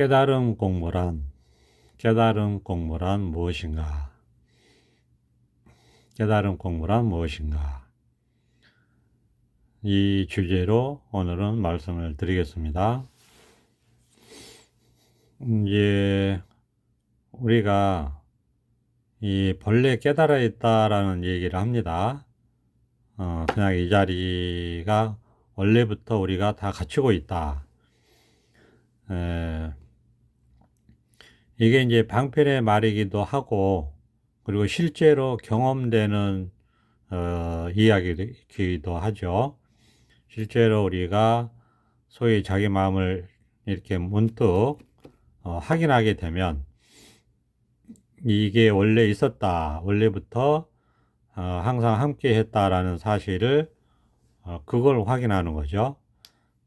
깨달음 공부란 무엇인가? 깨달음 공부란 무엇인가? 이 주제로 오늘은 말씀을 드리겠습니다. 이제 우리가 이 본래 깨달아 있다라는 얘기를 합니다. 그냥 이 자리가 원래부터 우리가 다 갖추고 있다. 이게 이제 방편의 말이기도 하고, 그리고 실제로 경험되는 이야기이기도 하죠. 실제로 우리가 소위 자기 마음을 이렇게 문득 확인하게 되면 이게 원래 있었다, 원래부터 항상 함께 했다라는 사실을 그걸 확인하는 거죠.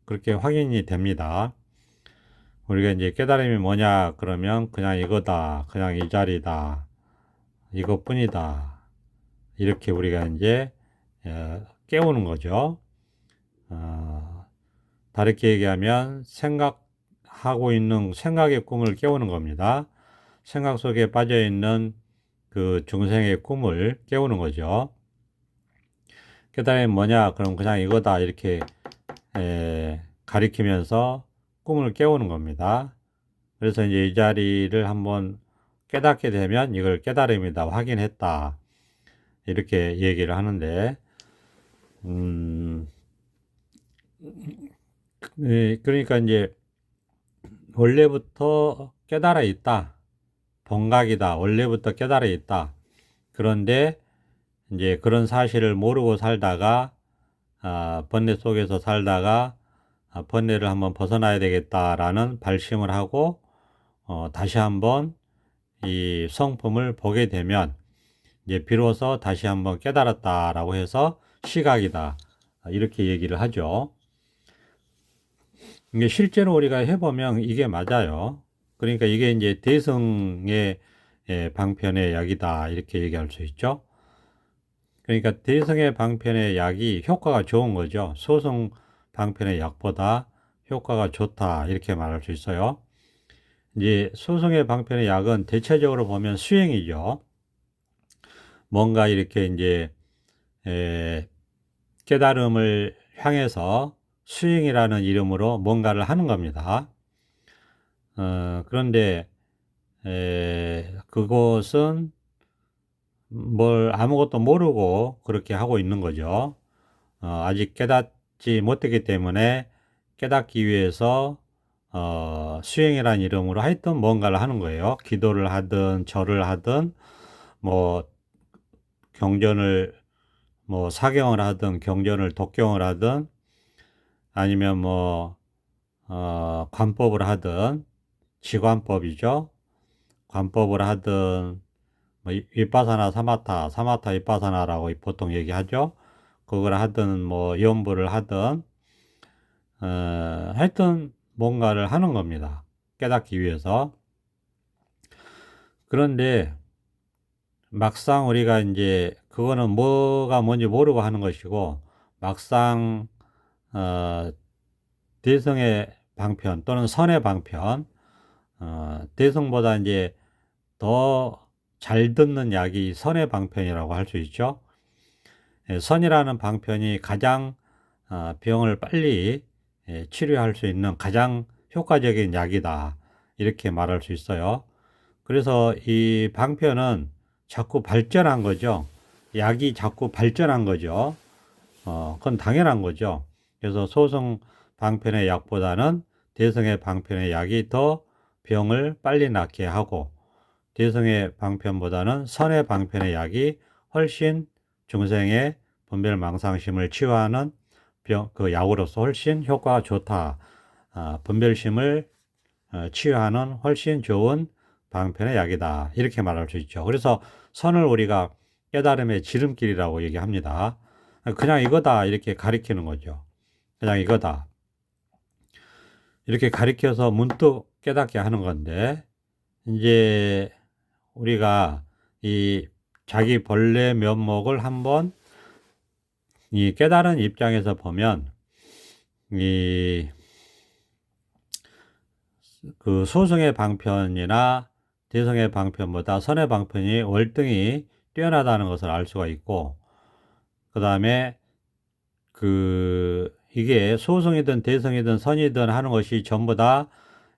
그렇게 확인이 됩니다. 우리가 이제 깨달음이 뭐냐 그러면 그냥 이거다, 그냥 이 자리다, 이것뿐이다, 이렇게 우리가 이제 깨우는 거죠. 다르게 얘기하면 생각하고 있는 생각의 꿈을 깨우는 겁니다. 생각 속에 빠져 있는 그 중생의 꿈을 깨우는 거죠. 깨달음이 뭐냐 그럼 그냥 이거다, 이렇게 가리키면서 꿈을 깨우는 겁니다. 그래서 이제 이 자리를 한번 깨닫게 되면 이걸 깨달음이다, 확인했다, 이렇게 얘기를 하는데, 그러니까 이제 원래부터 깨달아 있다, 본각이다, 원래부터 깨달아 있다. 그런데 이제 그런 사실을 모르고 살다가 번뇌 속에서 살다가 번뇌를 한번 벗어나야 되겠다라는 발심을 하고 다시 한번 이 성품을 보게 되면 이제 비로소 다시 한번 깨달았다라고 해서 시각이다, 이렇게 얘기를 하죠. 이게 실제로 우리가 해보면 이게 맞아요. 그러니까 이게 이제 대성의 방편의 약이다, 이렇게 얘기할 수 있죠. 그러니까 대성의 방편의 약이 효과가 좋은 거죠. 소성 방편의 약보다 효과가 좋다, 이렇게 말할 수 있어요. 이제 소성의 방편의 약은 대체적으로 보면 수행이죠. 뭔가 이렇게 이제 깨달음을 향해서 수행이라는 이름으로 뭔가를 하는 겁니다. 그런데 그것은 뭘 아무것도 모르고 그렇게 하고 있는 거죠. 아직 깨닫지 못했기 때문에 깨닫기 위해서 수행이라는 이름으로 하여튼 뭔가를 하는 거예요. 기도를 하든 절을 하든 뭐 경전을 뭐 사경을 하든 경전을 독경을 하든 아니면 뭐 관법을 하든, 지관법이죠. 관법을 하든 뭐 윗바사나 사마타 윗바사나라고 보통 얘기하죠. 그걸 하든 뭐 연부를 하든 하여튼 뭔가를 하는 겁니다, 깨닫기 위해서. 그런데 막상 우리가 이제 그거는 뭐가 뭔지 모르고 하는 것이고, 막상 대성의 방편 또는 선의 방편, 대성보다 이제 더 잘 듣는 약이 선의 방편이라고 할 수 있죠. 선이라는 방편이 가장 병을 빨리 치료할 수 있는 가장 효과적인 약이다, 이렇게 말할 수 있어요. 그래서 이 방편은 자꾸 발전한 거죠. 약이 자꾸 발전한 거죠. 그건 당연한 거죠. 그래서 소성 방편의 약보다는 대성의 방편의 약이 더 병을 빨리 낫게 하고, 대성의 방편보다는 선의 방편의 약이 훨씬 중생의 분별망상심을 치유하는 그 약으로서 훨씬 효과가 좋다. 분별심을 치유하는 훨씬 좋은 방편의 약이다, 이렇게 말할 수 있죠. 그래서 선을 우리가 깨달음의 지름길이라고 얘기합니다. 그냥 이거다, 이렇게 가리키는 거죠. 그냥 이거다, 이렇게 가리켜서 문득 깨닫게 하는 건데, 이제 우리가 이 자기 본래 면목을 한번 이 깨달은 입장에서 보면, 이 그 소승의 방편이나 대승의 방편보다 선의 방편이 월등히 뛰어나다는 것을 알 수가 있고, 그 다음에 이게 소승이든 대승이든 선이든 하는 것이 전부 다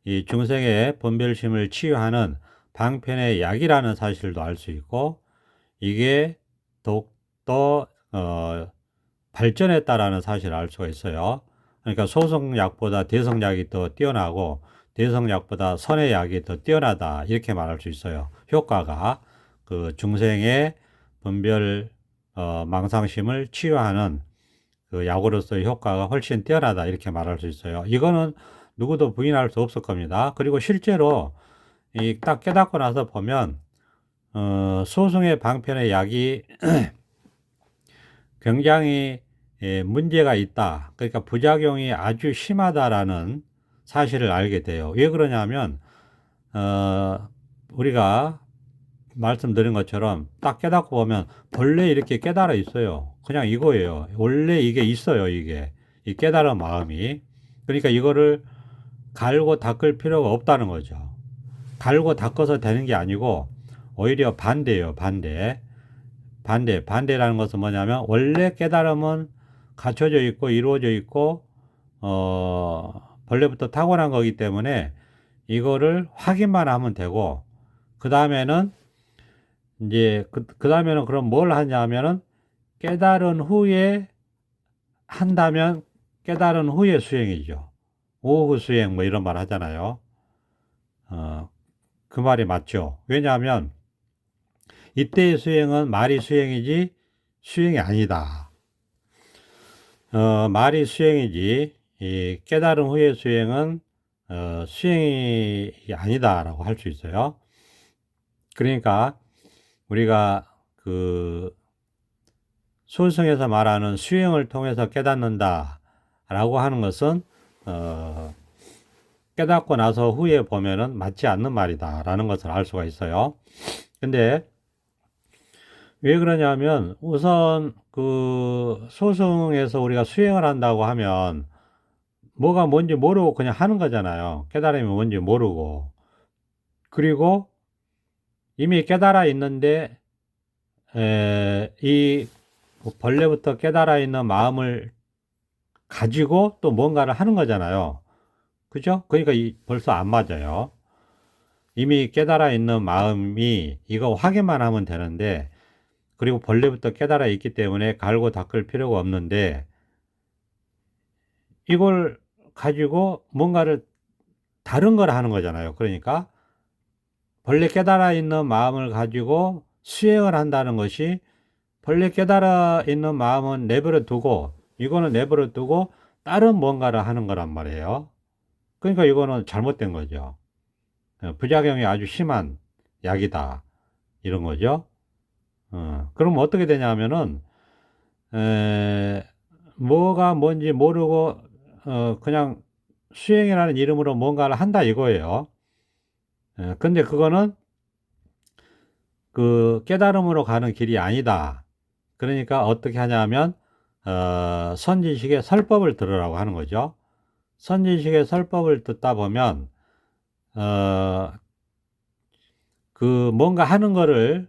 이 중생의 분별심을 치유하는 방편의 약이라는 사실도 알 수 있고, 이게 더욱더 발전했다라는 사실을 알 수가 있어요. 그러니까 소승약보다 대승약이 더 뛰어나고 대승약보다 선의 약이 더 뛰어나다, 이렇게 말할 수 있어요. 효과가 그 중생의 분별 망상심을 치유하는 그 약으로서의 효과가 훨씬 뛰어나다, 이렇게 말할 수 있어요. 이거는 누구도 부인할 수 없을 겁니다. 그리고 실제로 이 딱 깨닫고 나서 보면 소승의 방편의 약이 굉장히 문제가 있다, 그러니까 부작용이 아주 심하다라는 사실을 알게 돼요. 왜 그러냐면 우리가 말씀드린 것처럼 딱 깨닫고 보면 본래 이렇게 깨달아 있어요. 그냥 이거예요. 원래 이게 있어요. 이게 이 깨달은 마음이. 그러니까 이거를 갈고 닦을 필요가 없다는 거죠. 갈고 닦아서 되는 게 아니고 오히려 반대예요. 반대라는 것은 뭐냐면 원래 깨달음은 갖춰져 있고 이루어져 있고 본래부터 타고난 거기 때문에 이거를 확인만 하면 되고, 그 다음에는 이제 그 다음에는 그럼 뭘 하냐면은 깨달은 후에 한다면 깨달은 후에 수행이죠. 오후 수행 뭐 이런 말 하잖아요. 그 말이 맞죠. 왜냐하면 이때의 수행은 말이 수행이지 수행이 아니다. 말이 수행이지 이 깨달은 후의 수행은 수행이 아니다라고 할 수 있어요. 그러니까 우리가 그 소승에서 말하는 수행을 통해서 깨닫는다 라고 하는 것은 깨닫고 나서 후에 보면은 맞지 않는 말이다 라는 것을 알 수가 있어요. 근데 왜 그러냐면 우선 그 소승에서 우리가 수행을 한다고 하면 뭐가 뭔지 모르고 그냥 하는 거잖아요. 깨달음이 뭔지 모르고. 그리고 이미 깨달아 있는데 이 본래부터 깨달아 있는 마음을 가지고 또 뭔가를 하는 거잖아요. 그죠? 그러니까 벌써 안 맞아요. 이미 깨달아 있는 마음이 이거 확인만 하면 되는데, 그리고 본래부터 깨달아 있기 때문에 갈고 닦을 필요가 없는데, 이걸 가지고 뭔가를 다른 걸 하는 거잖아요. 그러니까 본래 깨달아 있는 마음을 가지고 수행을 한다는 것이, 본래 깨달아 있는 마음은 내버려 두고 이거는 내버려 두고 다른 뭔가를 하는 거란 말이에요. 그러니까 이거는 잘못된 거죠. 부작용이 아주 심한 약이다, 이런 거죠. 그럼 어떻게 되냐면은 뭐가 뭔지 모르고 그냥 수행이라는 이름으로 뭔가를 한다 이거예요. 근데 그거는 그 깨달음으로 가는 길이 아니다. 그러니까 어떻게 하냐면 선지식의 설법을 들으라고 하는 거죠. 선지식의 설법을 듣다 보면 그 뭔가 하는 거를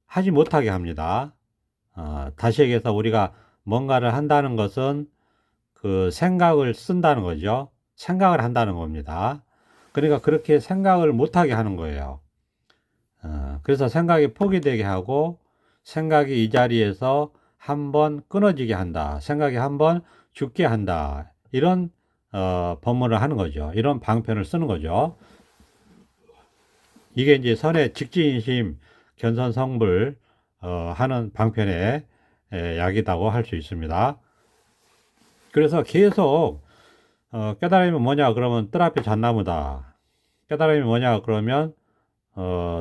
하지 못하게 합니다. 다시 얘기해서 우리가 뭔가를 한다는 것은 그 생각을 쓴다는 거죠. 생각을 한다는 겁니다. 그러니까 그렇게 생각을 못하게 하는 거예요. 그래서 생각이 포기되게 하고 생각이 이 자리에서 한번 끊어지게 한다. 생각이 한번 죽게 한다. 이런 법문을 하는 거죠. 이런 방편을 쓰는 거죠. 이게 이제 선의 직지인심 견선성불 하는 방편의 약이라고 할 수 있습니다. 그래서 계속 깨달음이 뭐냐 그러면 뜰 앞에 잣나무다. 깨달음이 뭐냐 그러면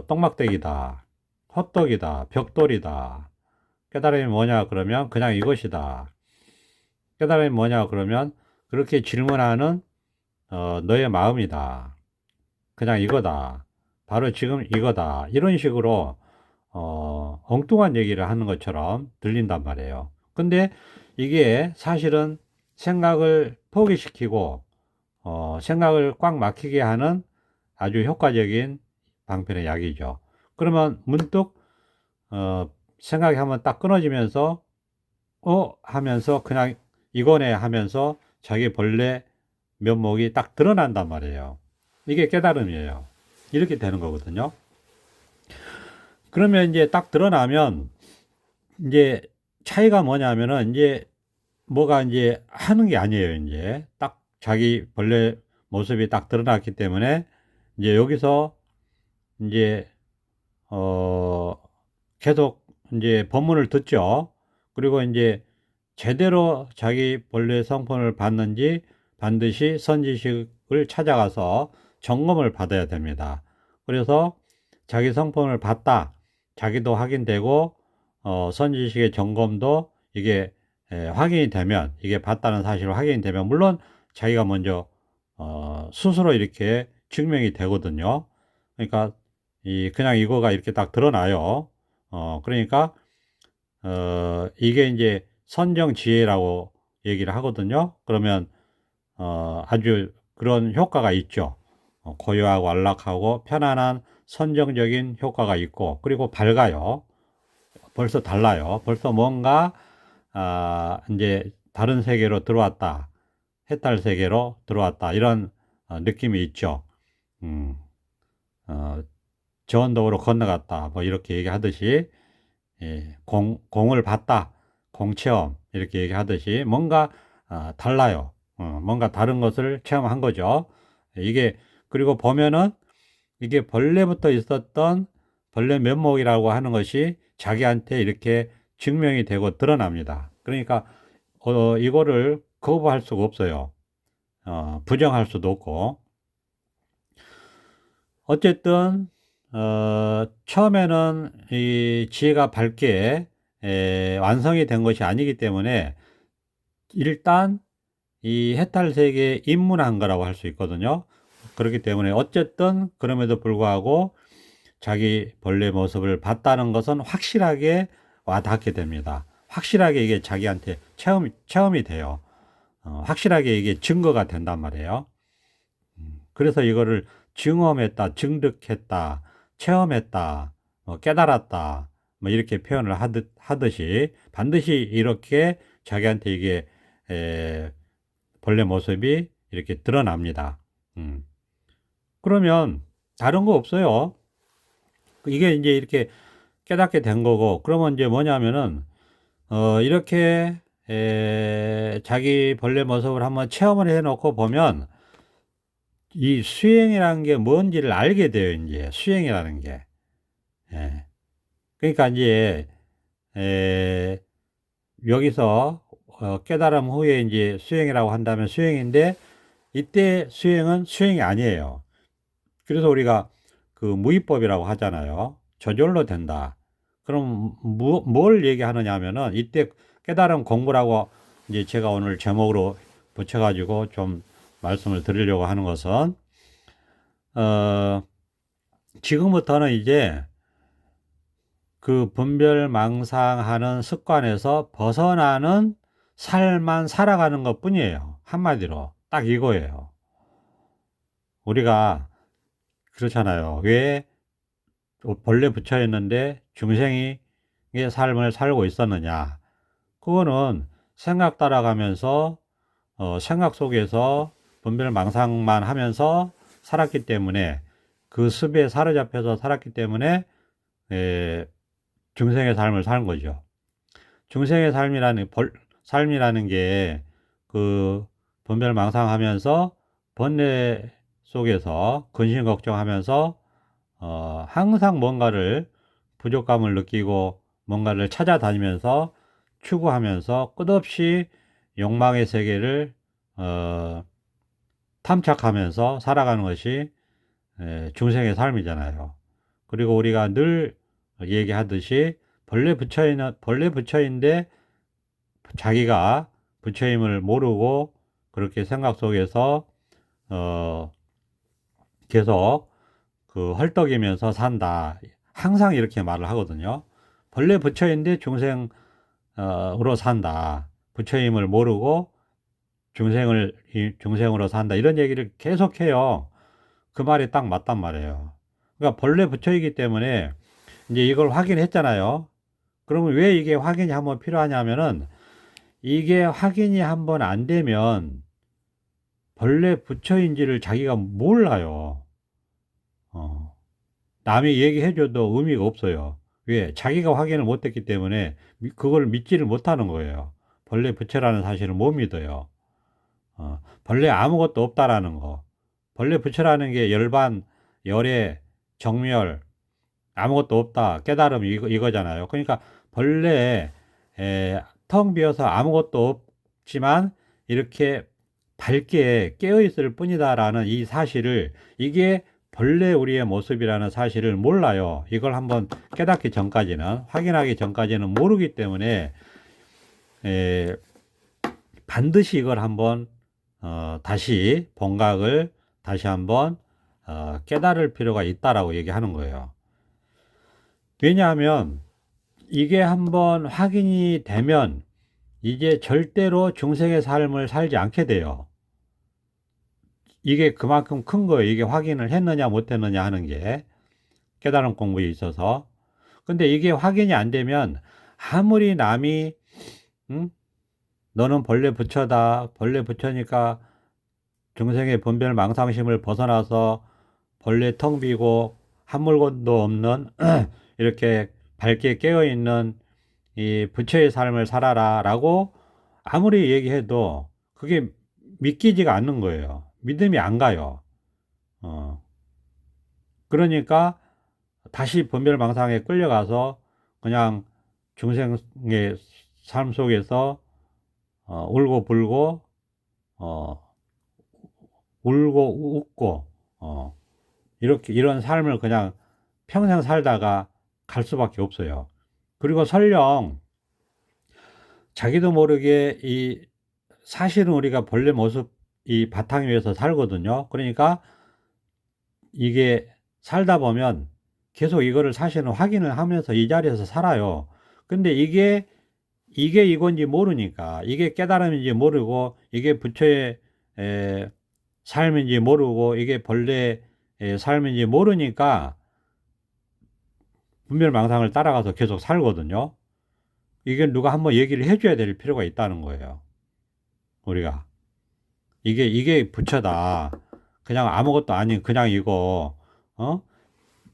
똥막대기다, 헛떡이다, 벽돌이다. 깨달음이 뭐냐 그러면 그냥 이것이다. 깨달음이 뭐냐 그러면 그렇게 질문하는 너의 마음이다. 그냥 이거다. 바로 지금 이거다. 이런 식으로 엉뚱한 얘기를 하는 것처럼 들린단 말이에요. 근데 이게 사실은 생각을 포기시키고 생각을 꽉 막히게 하는 아주 효과적인 방편의 약이죠. 그러면 문득 생각이 한번 딱 끊어지면서 하면서 그냥 이거네 하면서 자기 본래 면목이 딱 드러난단 말이에요. 이게 깨달음이에요. 이렇게 되는 거거든요. 그러면 이제 딱 드러나면 이제 차이가 뭐냐면은 이제 뭐가 이제 하는 게 아니에요. 이제 딱 자기 본래 모습이 딱 드러났기 때문에 이제 여기서 이제 어 계속 이제 법문을 듣죠. 그리고 이제 제대로 자기 본래 성품을 봤는지 반드시 선지식을 찾아가서 점검을 받아야 됩니다. 그래서 자기 성품을 봤다. 자기도 확인되고 선지식의 점검도 이게 확인이 되면, 이게 봤다는 사실을 확인이 되면 물론 자기가 먼저 스스로 이렇게 증명이 되거든요. 그러니까 그냥 이거가 이렇게 딱 드러나요. 그러니까 이게 이제 선정지혜라고 얘기를 하거든요. 그러면 아주 그런 효과가 있죠. 고요하고 안락하고 편안한 선정적인 효과가 있고, 그리고 밝아요. 벌써 달라요. 벌써 뭔가 이제 다른 세계로 들어왔다. 해탈 세계로 들어왔다. 이런 느낌이 있죠. 음, 어, 저언덕으로 건너갔다. 뭐 이렇게 얘기하듯이 공을 봤다. 공체험 이렇게 얘기하듯이 뭔가 달라요. 뭔가 다른 것을 체험한 거죠. 이게 그리고 보면은 이게 본래부터 있었던 본래 면목이라고 하는 것이 자기한테 이렇게 증명이 되고 드러납니다. 그러니까 이거를 거부할 수가 없어요. 부정할 수도 없고. 어쨌든 처음에는 이 지혜가 밝게 완성이 된 것이 아니기 때문에 일단 이 해탈 세계에 입문한 거라고 할 수 있거든요. 그렇기 때문에 어쨌든 그럼에도 불구하고 자기 본래 모습을 봤다는 것은 확실하게 와닿게 됩니다. 확실하게 이게 자기한테 체험이 돼요. 확실하게 이게 증거가 된단 말이에요. 그래서 이거를 증험했다, 증득했다, 체험했다, 깨달았다, 뭐 이렇게 표현을 하듯이 반드시 이렇게 자기한테 이게 본래 모습이 이렇게 드러납니다. 음. 그러면 다른 거 없어요. 이게 이제 이렇게 깨닫게 된 거고, 그러면 이제 뭐냐면은 이렇게 자기 본래 모습을 한번 체험을 해놓고 보면 이 수행이라는 게 뭔지를 알게 돼요. 이제 수행이라는 게. 예. 그러니까 이제 여기서 깨달음 후에 이제 수행이라고 한다면 수행인데, 이때 수행은 수행이 아니에요. 그래서 우리가 그 무위법이라고 하잖아요. 저절로 된다. 그럼 뭘 얘기하느냐 하면은 이때 깨달음 공부라고 이제 제가 오늘 제목으로 붙여가지고 좀 말씀을 드리려고 하는 것은 지금부터는 이제 그 분별망상하는 습관에서 벗어나는 삶만 살아가는 것 뿐이에요. 한마디로 딱 이거예요. 우리가 그렇잖아요. 왜 본래 붙여 있는데 중생의 삶을 살고 있었느냐? 그거는 생각 따라가면서 생각 속에서 분별망상만 하면서 살았기 때문에, 그 습에 사로잡혀서 살았기 때문에 중생의 삶을 사는 거죠. 중생의 삶이라는 게 그 분별망상하면서 번뇌 속에서 근심 걱정하면서 항상 뭔가를 부족감을 느끼고 뭔가를 찾아다니면서 추구하면서 끝없이 욕망의 세계를 탐착하면서 살아가는 것이 중생의 삶이잖아요. 그리고 우리가 늘 얘기하듯이 본래 부처인데 자기가 부처임을 모르고 그렇게 생각 속에서 계속 그 헐떡이면서 산다. 항상 이렇게 말을 하거든요. 본래 부처인데 중생으로 산다. 부처임을 모르고 중생으로 산다. 이런 얘기를 계속 해요. 그 말이 딱 맞단 말이에요. 그러니까 벌레 붙여있기 때문에 이제 이걸 확인했잖아요. 그러면 왜 이게 확인이 한번 필요하냐면은 이게 확인이 한번 안 되면 벌레 붙여인지를 자기가 몰라요. 남이 얘기해줘도 의미가 없어요. 왜? 자기가 확인을 못했기 때문에 그걸 믿지를 못하는 거예요. 벌레 부채라는 사실을 못 믿어요. 벌레 아무것도 없다라는 거. 벌레 부채라는 게 열반, 열애, 정멸, 아무것도 없다. 깨달음 이거잖아요. 그러니까 벌레 텅 비어서 아무것도 없지만 이렇게 밝게 깨어있을 뿐이다라는 이 사실을, 이게 본래 우리의 모습이라는 사실을 몰라요. 이걸 한번 깨닫기 전까지는, 확인하기 전까지는 모르기 때문에 반드시 이걸 한번 다시 본각을 다시 한번 깨달을 필요가 있다라고 얘기하는 거예요. 왜냐하면 이게 한번 확인이 되면 이제 절대로 중생의 삶을 살지 않게 돼요. 이게 그만큼 큰 거예요. 이게 확인을 했느냐 못했느냐 하는 게, 깨달음 공부에 있어서. 근데 이게 확인이 안 되면 아무리 남이 너는 벌레 부처다, 벌레 부처니까 중생의 분별 망상심을 벗어나서 벌레 텅 비고 한 물건도 없는 이렇게 밝게 깨어있는 이 부처의 삶을 살아라 라고 아무리 얘기해도 그게 믿기지가 않는 거예요. 믿음이 안 가요. 그러니까 다시 분별망상에 끌려가서 그냥 중생의 삶 속에서 울고 불고 울고 웃고 이렇게 이런 삶을 그냥 평생 살다가 갈 수밖에 없어요. 그리고 설령 자기도 모르게 이 사실은 우리가 본래 모습 이 바탕 위에서 살거든요. 그러니까 이게 살다 보면 계속 이거를 사실은 확인을 하면서 이 자리에서 살아요. 근데 이게 이건지 모르니까, 이게 깨달음인지 모르고, 이게 부처의 삶인지 모르고, 이게 본래의 삶인지 모르니까 분별망상을 따라가서 계속 살거든요. 이게 누가 한번 얘기를 해줘야 될 필요가 있다는 거예요. 우리가 이게 부처다, 그냥 아무것도 아닌 그냥 이거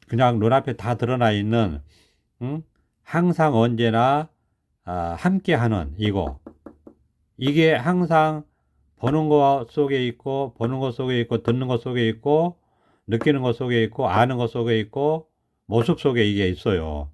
그냥 눈앞에 다 드러나 있는 항상 언제나 함께하는 이게 항상 보는 것 속에 있고, 보는 것 속에 있고, 듣는 것 속에 있고, 느끼는 것 속에 있고, 아는 것 속에 있고, 모습 속에 이게 있어요.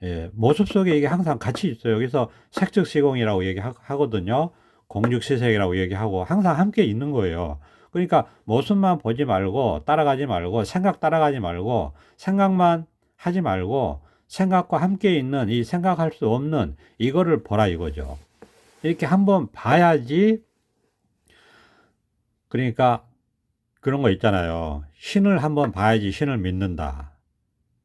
예, 모습 속에 이게 항상 같이 있어요. 그래서 색즉시공이라고 얘기하거든요. 공즉시색이라고 얘기하고 항상 함께 있는 거예요. 그러니까 모습만 보지 말고 따라가지 말고 생각 따라가지 말고 생각만 하지 말고 생각과 함께 있는 이 생각할 수 없는 이거를 보라 이거죠. 이렇게 한번 봐야지. 그러니까 그런 거 있잖아요. 신을 한번 봐야지 신을 믿는다,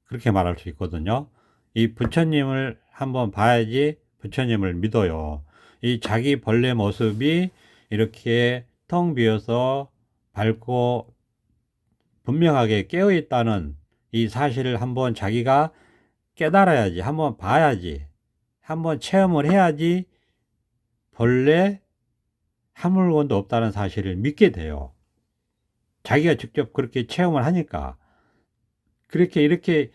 그렇게 말할 수 있거든요. 이 부처님을 한번 봐야지 부처님을 믿어요. 이 자기 본래 모습이 이렇게 텅 비어서 밝고 분명하게 깨어 있다는 이 사실을 한번 자기가 깨달아야지, 한번 봐야지, 한번 체험을 해야지 본래 한 물건도 없다는 사실을 믿게 돼요. 자기가 직접 그렇게 체험을 하니까. 그렇게 이렇게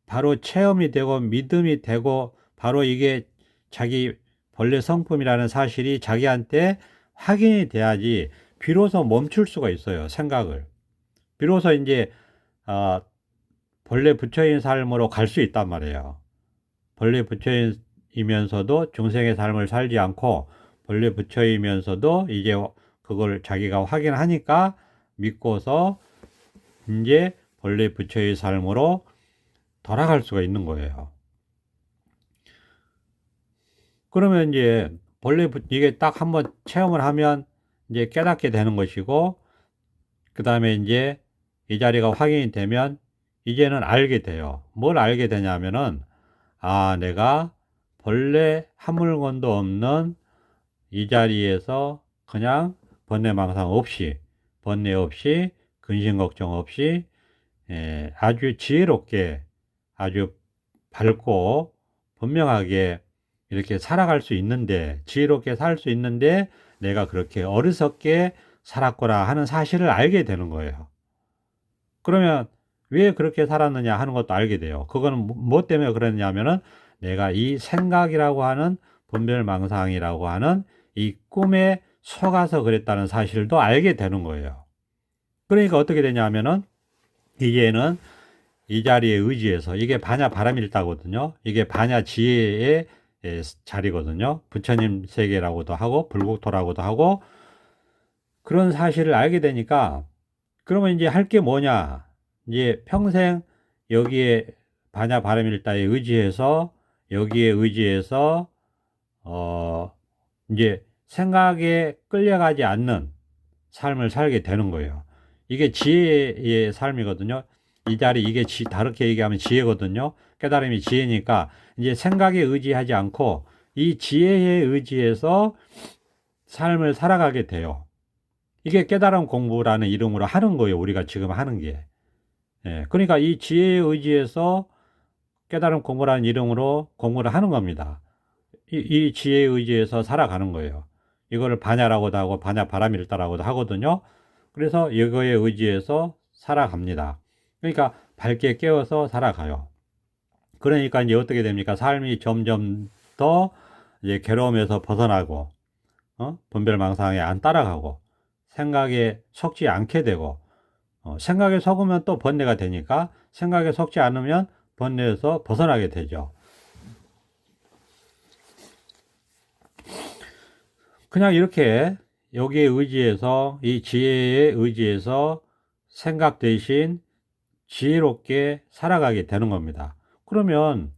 바로 체험이 되고 믿음이 되고 바로 이게 자기 본래 성품이라는 사실이 자기한테 확인이 돼야지 비로소 멈출 수가 있어요. 생각을. 비로소 이제 본래 부처인 삶으로 갈 수 있단 말이에요. 본래 부처이면서도 중생의 삶을 살지 않고 본래 부처이면서도 이제 그걸 자기가 확인하니까 믿고서 이제 본래 부처의 삶으로 돌아갈 수가 있는 거예요. 그러면 이제 본래 이게 딱 한번 체험을 하면 이제 깨닫게 되는 것이고, 그 다음에 이제 이 자리가 확인이 되면 이제는 알게 돼요. 뭘 알게 되냐면은 내가 본래 한 물건도 없는 이 자리에서 그냥 번뇌망상 없이, 번뇌 없이 근심 걱정 없이 아주 지혜롭게 아주 밝고 분명하게 이렇게 살아갈 수 있는데, 지혜롭게 살 수 있는데 내가 그렇게 어리석게 살았구나 하는 사실을 알게 되는 거예요. 그러면 왜 그렇게 살았느냐 하는 것도 알게 돼요. 그거는 뭐 때문에 그랬냐면은 내가 이 생각이라고 하는 분별망상이라고 하는 이 꿈에 속아서 그랬다는 사실도 알게 되는 거예요. 그러니까 어떻게 되냐면은 이제는 이 자리에 의지해서, 이게 반야 바람일다거든요. 이게 반야 지혜의 자리거든요. 부처님 세계라고도 하고 불국토라고도 하고, 그런 사실을 알게 되니까 그러면 이제 할 게 뭐냐, 이제 평생 여기에 반야 바람일다에 의지해서, 여기에 의지해서 이제 생각에 끌려가지 않는 삶을 살게 되는 거예요. 이게 지혜의 삶이거든요. 이 자리, 이게 다르게 얘기하면 지혜거든요. 깨달음이 지혜니까 이제 생각에 의지하지 않고 이 지혜에 의지해서 삶을 살아가게 돼요. 이게 깨달음 공부라는 이름으로 하는 거예요. 우리가 지금 하는 게. 그러니까 이 지혜에 의지해서 깨달음 공부라는 이름으로 공부를 하는 겁니다. 이 지혜에 의지해서 살아가는 거예요. 이거를 반야라고도 하고 반야 바람일다라고도 하거든요. 그래서 이거에 의지해서 살아갑니다. 그러니까 밝게 깨어서 살아가요. 그러니까 이제 어떻게 됩니까? 삶이 점점 더 이제 괴로움에서 벗어나고, 분별망상에 안 따라가고, 생각에 속지 않게 되고, 생각에 속으면 또 번뇌가 되니까 생각에 속지 않으면 번뇌에서 벗어나게 되죠. 그냥 이렇게 여기에 의지해서, 이 지혜에 의지해서 생각 대신 지혜롭게 살아가게 되는 겁니다. 그러면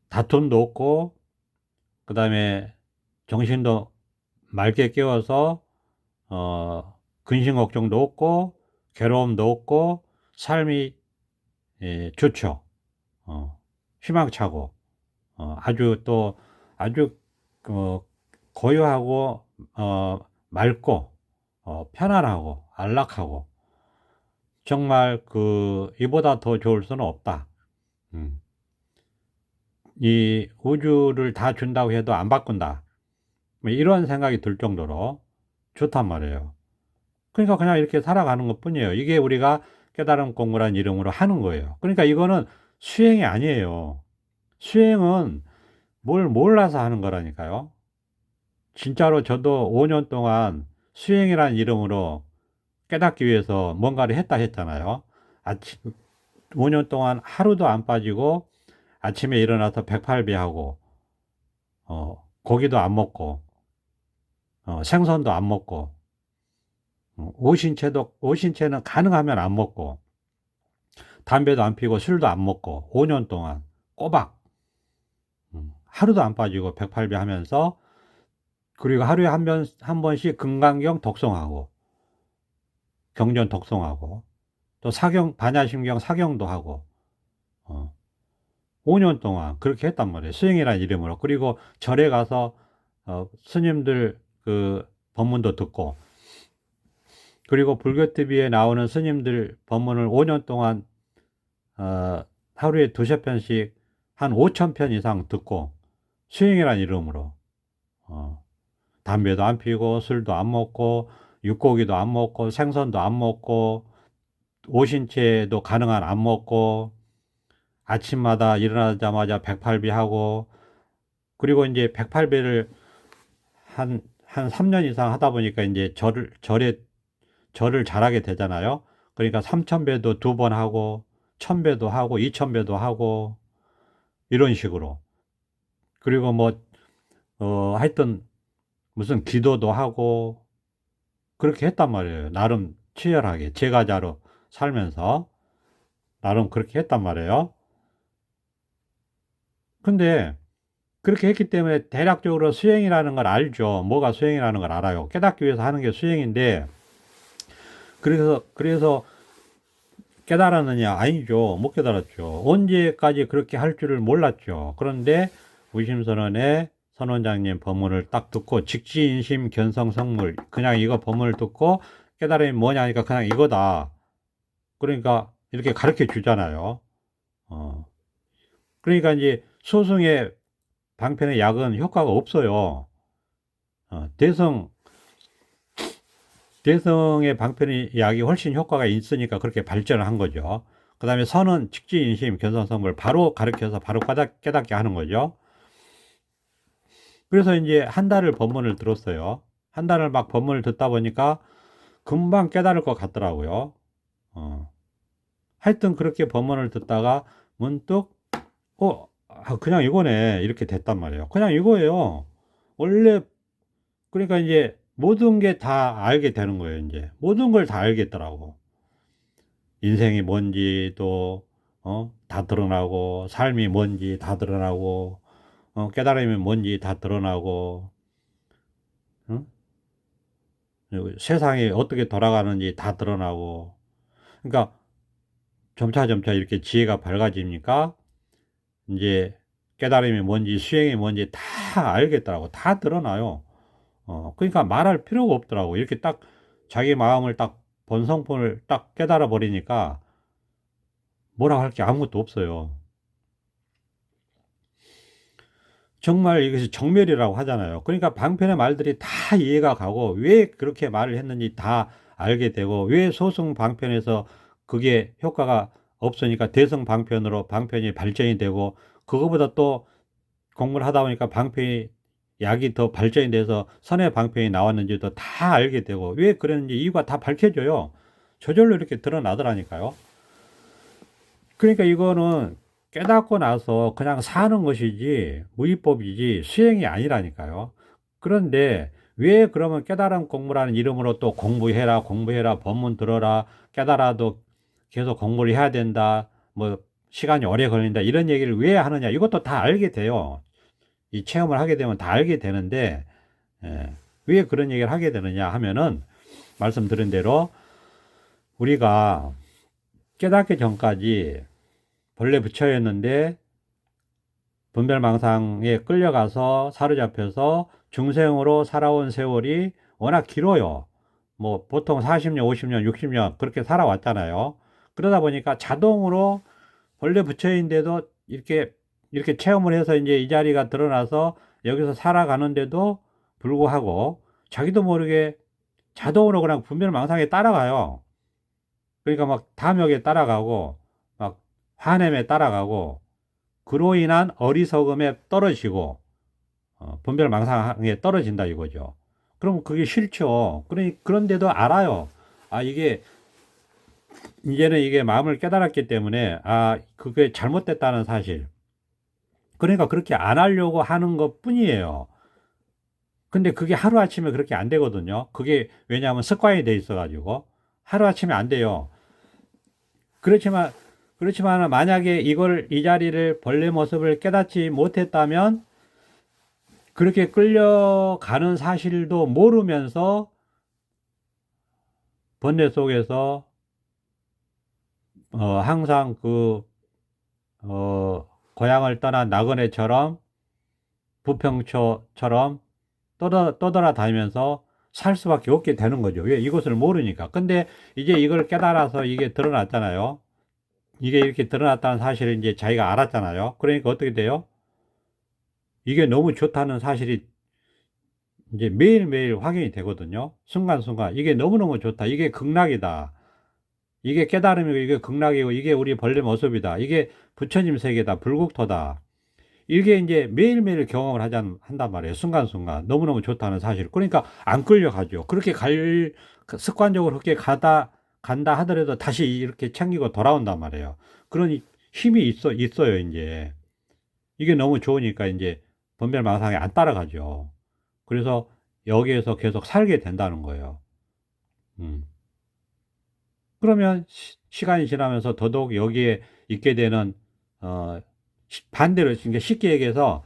다툼도 없고, 그 다음에 정신도 맑게 깨워서 근심 걱정도 없고 괴로움도 없고 삶이 좋죠. 희망차고 아주 또 아주 고요하고 맑고 편안하고 안락하고, 정말 이보다 더 좋을 수는 없다. 이 우주를 다 준다고 해도 안 바꾼다, 뭐 이런 생각이 들 정도로 좋단 말이에요. 그러니까 그냥 이렇게 살아가는 것 뿐이에요. 이게 우리가 깨달음 공부라는 이름으로 하는 거예요. 그러니까 이거는 수행이 아니에요. 수행은 뭘 몰라서 하는 거라니까요. 진짜로 저도 5년 동안 수행이라는 이름으로 깨닫기 위해서 뭔가를 했다 했잖아요. 5년 동안 하루도 안 빠지고 아침에 일어나서 108배하고 고기도 안 먹고 생선도 안 먹고, 오신채는 가능하면 안 먹고, 담배도 안 피고 술도 안 먹고 5년 동안 꼬박 하루도 안 빠지고 108배 하면서, 그리고 하루에 한 번씩 금강경 독송하고 경전 독송하고 또 반야심경 사경도 하고 5년 동안 그렇게 했단 말이에요. 수행이라는 이름으로. 그리고 절에 가서 스님들 법문도 듣고, 그리고 불교TV에 나오는 스님들 법문을 5년 동안 하루에 2~3편씩 한 5,000편 이상 듣고, 수행이라는 이름으로 담배도 안 피고 술도 안 먹고 육고기도 안 먹고 생선도 안 먹고 오신채도 가능한 안 먹고, 아침마다 일어나자마자 108배 하고, 그리고 이제 108배를 한 3년 이상 하다 보니까 이제 절을 잘하게 되잖아요. 그러니까 3,000배도 2번 하고 1,000배도 하고 2,000배도 하고 이런 식으로. 그리고 하여튼 무슨 기도도 하고 그렇게 했단 말이에요. 나름 치열하게 제가자로 살면서 나름 그렇게 했단 말이에요. 근데 그렇게 했기 때문에 대략적으로 수행이라는 걸 알죠. 뭐가 수행이라는 걸 알아요. 깨닫기 위해서 하는 게 수행인데, 그래서 깨달았느냐? 아니죠. 못 깨달았죠. 언제까지 그렇게 할 줄을 몰랐죠. 그런데 무심선언의 선원장님 법문을 딱 듣고, 직지인심 견성성물, 그냥 이거 법문을 듣고 깨달음이 뭐냐 하니까 그냥 이거다. 그러니까 이렇게 가르쳐 주잖아요. 그러니까 이제 소승의 방편의 약은 효과가 없어요. 대성의 방편의 약이 훨씬 효과가 있으니까 그렇게 발전을 한 거죠. 그 다음에 선은 직지인심, 견성성불 바로 가르쳐서 바로 깨닫게 하는 거죠. 그래서 이제 한 달을 법문을 들었어요. 한 달을 막 법문을 듣다 보니까 금방 깨달을 것 같더라고요. 하여튼 그렇게 법문을 듣다가 문득 그냥 이거네 이렇게 됐단 말이에요. 그냥 이거예요. 원래 그러니까 이제 모든 게 다 알게 되는 거예요. 이제 모든 걸 다 알겠더라고. 인생이 뭔지도 다 드러나고, 삶이 뭔지 다 드러나고, 깨달음이 뭔지 다 드러나고, 어? 그리고 세상이 어떻게 돌아가는지 다 드러나고. 그러니까 점차 이렇게 지혜가 밝아지니까 이제 깨달음이 뭔지 수행이 뭔지 다 알겠더라고. 다 드러나요. 그러니까 말할 필요가 없더라고. 이렇게 딱 자기 마음을 딱 본성품을 딱 깨달아 버리니까 뭐라고 할 게 아무것도 없어요. 정말 이것이 정멸이라고 하잖아요. 그러니까 방편의 말들이 다 이해가 가고 왜 그렇게 말을 했는지 다 알게 되고 왜 소승 방편에서 그게 효과가 없으니까 대성 방편으로 방편이 발전이 되고 그거보다 또 공부를 하다 보니까 방편이 약이 더 발전이 돼서 선의 방편이 나왔는지도 다 알게 되고 왜 그랬는지 이유가 다 밝혀져요. 저절로 이렇게 드러나더라니까요. 그러니까 이거는 깨닫고 나서 그냥 사는 것이지 무위법이지 수행이 아니라니까요. 그런데 왜 그러면 깨달음 공부라는 이름으로 또 공부해라 법문 들어라 깨달아도 계속 공부를 해야 된다 뭐 시간이 오래 걸린다 이런 얘기를 왜 하느냐 이것도 다 알게 돼요. 이 체험을 하게 되면 다 알게 되는데 왜 그런 얘기를 하게 되느냐 하면은 말씀드린 대로 우리가 깨닫기 전까지 본래 부처였는데 분별망상에 끌려가서 사로잡혀서 중생으로 살아온 세월이 워낙 길어요. 뭐 보통 40년, 50년, 60년 그렇게 살아왔잖아요. 그러다 보니까 자동으로 본래 부처인데도 이렇게 체험을 해서 이제 이 자리가 드러나서 여기서 살아가는데도 불구하고 자기도 모르게 자동으로 그냥 분별망상에 따라가요. 그러니까 막 탐욕에 따라가고 막 화냄에 따라가고 그로 인한 어리석음에 떨어지고 분별망상에 떨어진다 이거죠. 그럼 그게 싫죠. 그런데도 알아요. 이게 이제는 이게 마음을 깨달았기 때문에 그게 잘못됐다는 사실. 그러니까 그렇게 안 하려고 하는 것 뿐이에요. 근데 그게 하루아침에 그렇게 안 되거든요. 그게 왜냐하면 습관이 돼 있어가지고 하루아침에 안 돼요. 그렇지만 만약에 이 자리를 본래 모습을 깨닫지 못했다면 그렇게 끌려가는 사실도 모르면서 번뇌 속에서 항상 고향을 떠난 나그네처럼 부평초처럼 떠돌아다니면서 살 수밖에 없게 되는 거죠. 왜? 이것을 모르니까. 근데 이제 이걸 깨달아서 이게 드러났잖아요. 이게 이렇게 드러났다는 사실을 이제 자기가 알았잖아요. 그러니까 어떻게 돼요? 이게 너무 좋다는 사실이 이제 매일매일 확인이 되거든요. 순간순간. 이게 너무너무 좋다. 이게 극락이다. 이게 깨달음이고, 이게 극락이고, 이게 우리 본래 모습이다. 이게 부처님 세계다. 불국토다. 이게 이제 매일매일 경험을 한단 말이에요. 순간순간. 너무너무 좋다는 사실. 그러니까 안 끌려가죠. 습관적으로 그렇게 간다 하더라도 다시 이렇게 챙기고 돌아온단 말이에요. 그러니 힘이 있어요, 이제. 이게 너무 좋으니까 이제 번별망상에 안 따라가죠. 그래서 여기에서 계속 살게 된다는 거예요. 음. 그러면 시간이 지나면서 더더욱 여기에 있게 되는, 어, 반대로, 그러니까 쉽게 얘기해서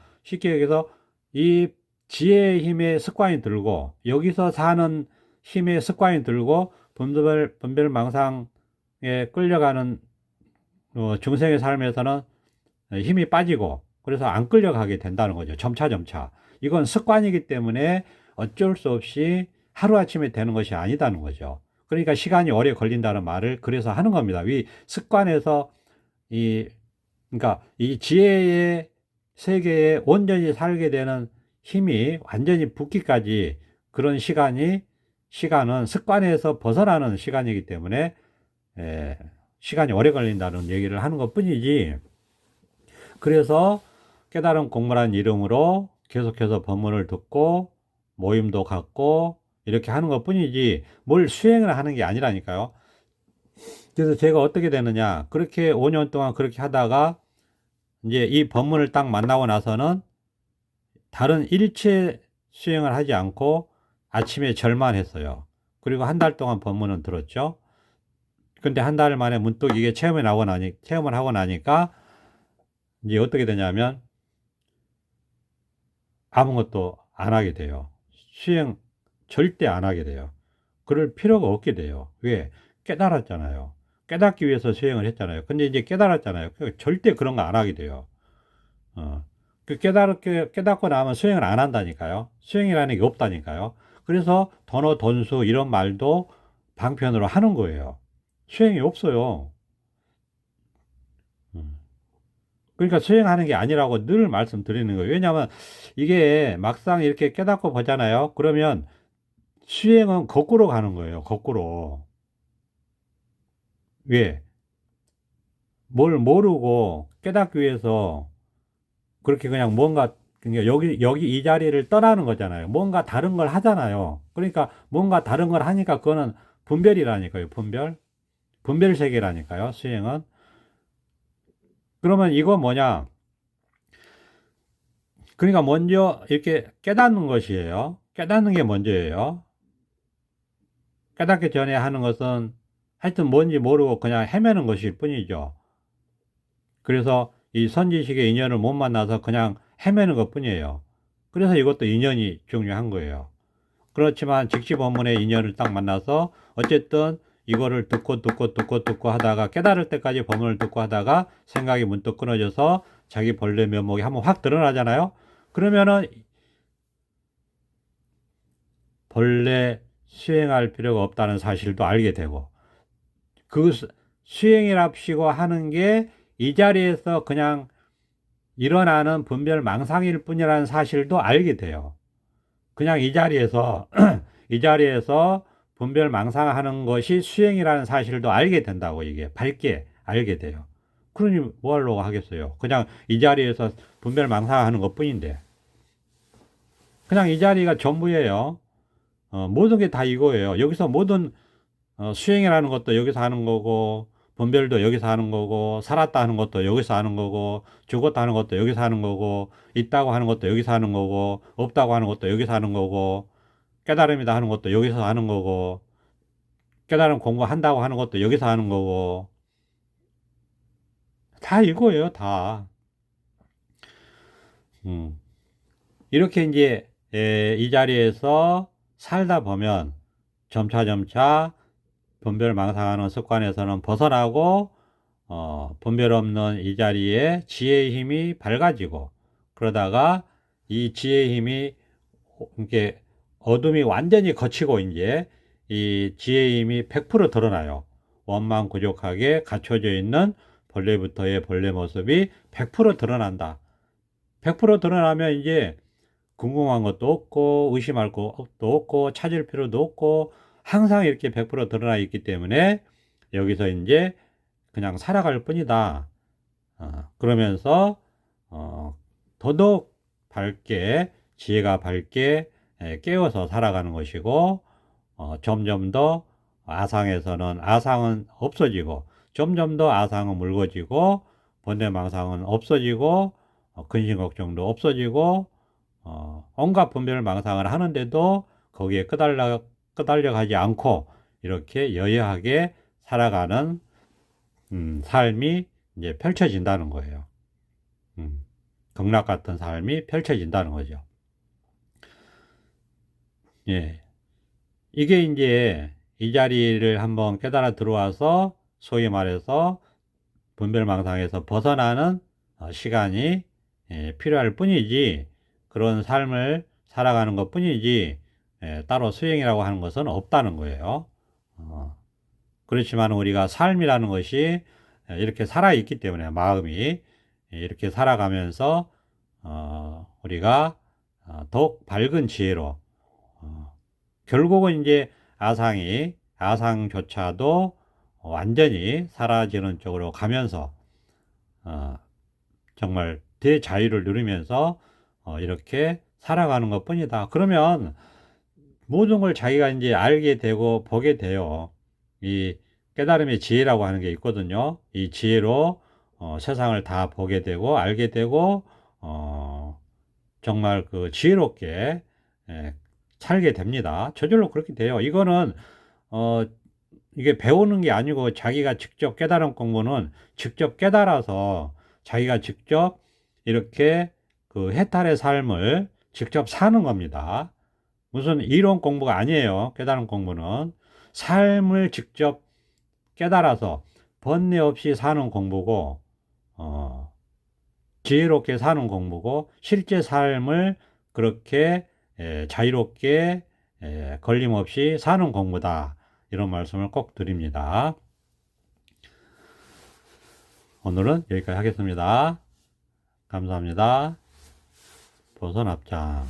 이 지혜의 힘의 습관이 들고, 여기서 사는 힘의 습관이 들고, 번별망상에 끌려가는, 중생의 삶에서는 힘이 빠지고, 그래서 안 끌려가게 된다는 거죠. 점차. 이건 습관이기 때문에 어쩔 수 없이 하루아침에 되는 것이 아니다는 거죠. 그러니까 시간이 오래 걸린다는 말을 그래서 하는 겁니다. 이 습관에서 그러니까 이 지혜의 세계에 온전히 살게 되는 힘이 완전히 붙기까지 그런 시간은 습관에서 벗어나는 시간이기 때문에 시간이 오래 걸린다는 얘기를 하는 것 뿐이지. 그래서 깨달은 공부란 이름으로 계속해서 법문을 듣고 모임도 갖고 이렇게 하는 것 뿐이지 뭘 수행을 하는 게 아니라니까요. 그래서 제가 어떻게 되느냐, 그렇게 5년 동안 그렇게 하다가 이제 이 법문을 딱 만나고 나서는 다른 일체 수행을 하지 않고 아침에 절만 했어요. 그리고 한 달 동안 법문은 들었죠. 근데 한 달 만에 문득 이게 체험을 하고 나니까 이제 어떻게 되냐면 아무것도 안 하게 돼요. 수행 절대 안 하게 돼요. 그럴 필요가 없게 돼요. 왜? 깨달았잖아요. 깨닫기 위해서 수행을 했잖아요. 근데 이제 깨달았잖아요. 절대 그런 거 안 하게 돼요. 깨닫고 나면 수행을 안 한다니까요. 수행이라는 게 없다니까요. 그래서 don어, don수 이런 말도 방편으로 하는 거예요. 수행이 없어요. 그러니까 수행하는 게 아니라고 늘 말씀드리는 거예요. 왜냐하면 이게 막상 이렇게 깨닫고 보잖아요. 그러면 수행은 거꾸로 가는 거예요. 거꾸로. 왜? 뭘 모르고 깨닫기 위해서 그렇게 그냥 뭔가 여기 이 자리를 떠나는 거잖아요. 뭔가 다른 걸 하잖아요. 그러니까 뭔가 다른 걸 하니까 그거는 분별이라니까요. 분별 세계라니까요. 수행은. 그러면 이거 뭐냐? 그러니까 먼저 이렇게 깨닫는 것이에요. 깨닫는 게 먼저예요. 깨닫기 전에 하는 것은 하여튼 뭔지 모르고 그냥 헤매는 것일 뿐이죠. 그래서 이 선지식의 인연을 못 만나서 그냥 헤매는 것 뿐이에요. 그래서 이것도 인연이 중요한 거예요. 그렇지만 직시 법문의 인연을 딱 만나서 어쨌든 이거를 듣고 하다가 깨달을 때까지 법문을 듣고 하다가 생각이 문득 끊어져서 자기 본래 면목이 한번 확 드러나잖아요. 그러면은 본래 수행할 필요가 없다는 사실도 알게 되고 그 수행이랍시고 하는 게 이 자리에서 그냥 일어나는 분별 망상일 뿐이라는 사실도 알게 돼요. 그냥 이 자리에서 이 자리에서 분별 망상하는 것이 수행이라는 사실도 알게 된다고 이게 밝게 알게 돼요. 그러니 뭐 하려고 하겠어요. 그냥 이 자리에서 분별 망상하는 것 뿐인데 그냥 이 자리가 전부예요. 모든 게 다 이거예요. 여기서 모든 수행이라는 것도 여기서 하는 거고 분별도 여기서 하는 거고 살았다 하는 것도 여기서 하는 거고 죽었다 하는 것도 여기서 하는 거고 있다고 하는 것도 여기서 하는 거고 없다고 하는 것도 여기서 하는 거고 깨달음이다 하는 것도 여기서 하는 거고 깨달음 공부한다고 하는 것도 여기서 하는 거고 다 이거예요 다. 음. 이렇게 이제 이 자리에서 살다 보면 점차 분별 망상하는 습관에서는 벗어나고 분별 없는 이 자리에 지혜의 힘이 밝아지고 그러다가 이 지혜의 힘이 이렇게 어둠이 완전히 걷히고 이제 이 지혜의 힘이 100% 드러나요. 원망구족하게 갖춰져 있는 본래부터의 본래 모습이 100% 드러난다. 100% 드러나면 이제 궁금한 것도 없고 의심할 것도 없고 찾을 필요도 없고 항상 이렇게 100% 드러나 있기 때문에 여기서 이제 그냥 살아갈 뿐이다. 그러면서 더더욱 밝게 지혜가 밝게 깨워서 살아가는 것이고 점점 더 아상은 없어지고 점점 더 아상은 묽어지고 번뇌망상은 없어지고 근심 걱정도 없어지고 온갖 분별 망상을 하는데도 거기에 끄달려 가지 않고 이렇게 여여하게 살아가는 삶이 이제 펼쳐진다는 거예요. 극락 같은 삶이 펼쳐진다는 거죠. 예. 이게 이제 이 자리를 한번 깨달아 들어와서 소위 말해서 분별망상에서 벗어나는 시간이 필요할 뿐이지 그런 삶을 살아가는 것 뿐이지 따로 수행이라고 하는 것은 없다는 거예요. 그렇지만 우리가 삶이라는 것이 이렇게 살아있기 때문에 마음이 이렇게 살아가면서 우리가 더욱 밝은 지혜로 결국은 이제 아상조차도 완전히 사라지는 쪽으로 가면서 정말 대자유를 누리면서 이렇게 살아가는 것 뿐이다. 그러면 모든 걸 자기가 이제 알게 되고 보게 돼요. 이 깨달음의 지혜라고 하는 게 있거든요. 이 지혜로 세상을 다 보게 되고 알게 되고 정말 그 지혜롭게 살게 됩니다. 저절로 그렇게 돼요. 이거는 이게 배우는 게 아니고 자기가 직접 깨달은 공부는 직접 깨달아서 자기가 직접 이렇게 그 해탈의 삶을 직접 사는 겁니다. 무슨 이론 공부가 아니에요. 깨달은 공부는 삶을 직접 깨달아서 번뇌 없이 사는 공부고 지혜롭게 사는 공부고 실제 삶을 그렇게 자유롭게 걸림없이 사는 공부다. 이런 말씀을 꼭 드립니다. 오늘은 여기까지 하겠습니다. 감사합니다. 보선 앞장.